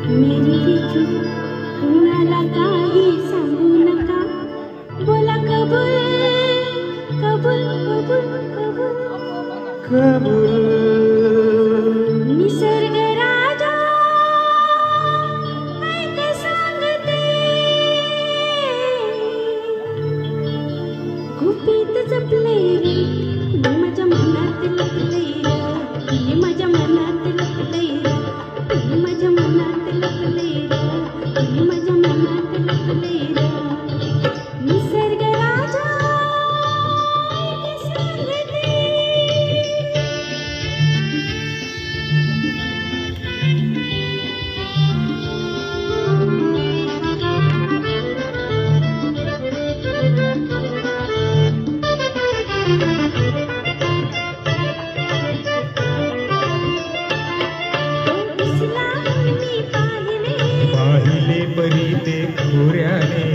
मेरी विजू कुणाला काही सांगू नका. बोला कबूल कबूल कबूल कबूल कबूल. निसर्ग राजा ऐक सांगते, गुपित जपले रे मी माझ्या मनात लपले रे, मी माझ्या मनात लपले रे, मी माझ्या मनात लपले रे, मी माझ्या मनात लपले रे. निसर्ग राजा ऐक सांगते. पाहिले परी ते खोऱ्याने,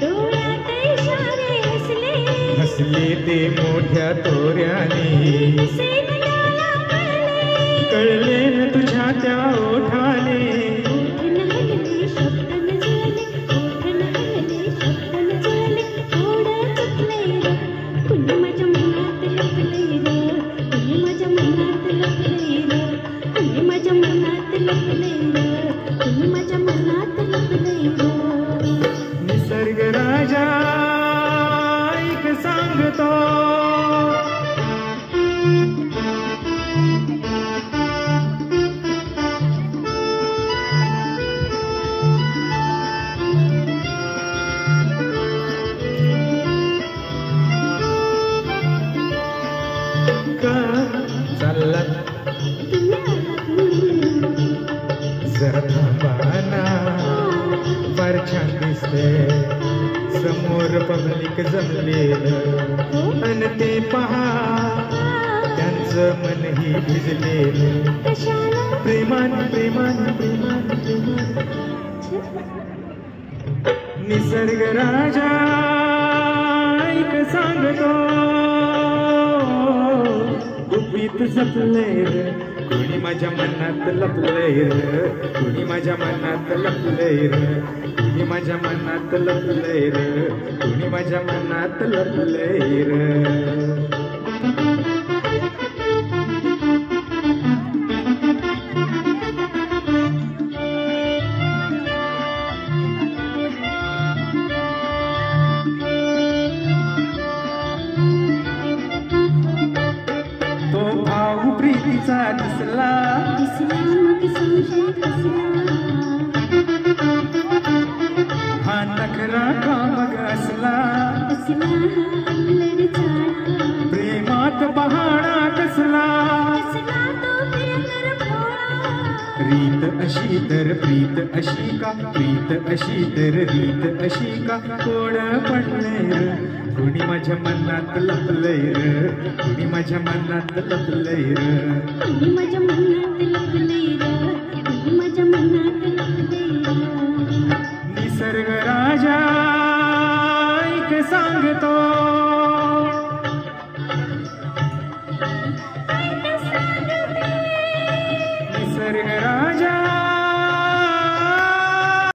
डोळ्यात इशारे हसले, हसले ते मोठ्या तोऱ्याने. कळले न तुझ्या त्या ओठाने, निसर्ग राजा ऐक सांगतो. का चाललात जरा थांबाना, फार छान दिसते समोर पब्लिक जमलेलं, अन ते पहा त्यांचं मनही भिजलेलं. प्रेमान प्रेमान प्रेमान प्रेमान. निसर्ग राजा ऐक सांगतो, गुपित जपले रे कुणी माझ्या मनात लपले रे, कुणी माझ्या मनात लपले रे, कुणी माझ्या मनात लपले रे, कुणी माझ्या मनात लपले रे. तो भाऊ प्रीतीचा दिसला, मग संशय कसला, हा नखरा का मग असला, कसला हा अल्लड चाळा, प्रेमात बहाणा कसला. कसला तो प्रियकर भोळा, रीत अशी तर प्रीत अशी का, प्रीत अशी तर रीत अशी का. कोण पडले र कुणी माझ्या मनात लपले र, कुणी माझ्या मनात लपले र, कुणी माझ्या मनात लपले रे, कुणी माझ्या मनात लपले रे. निसर्ग राजा ऐक सांगतो.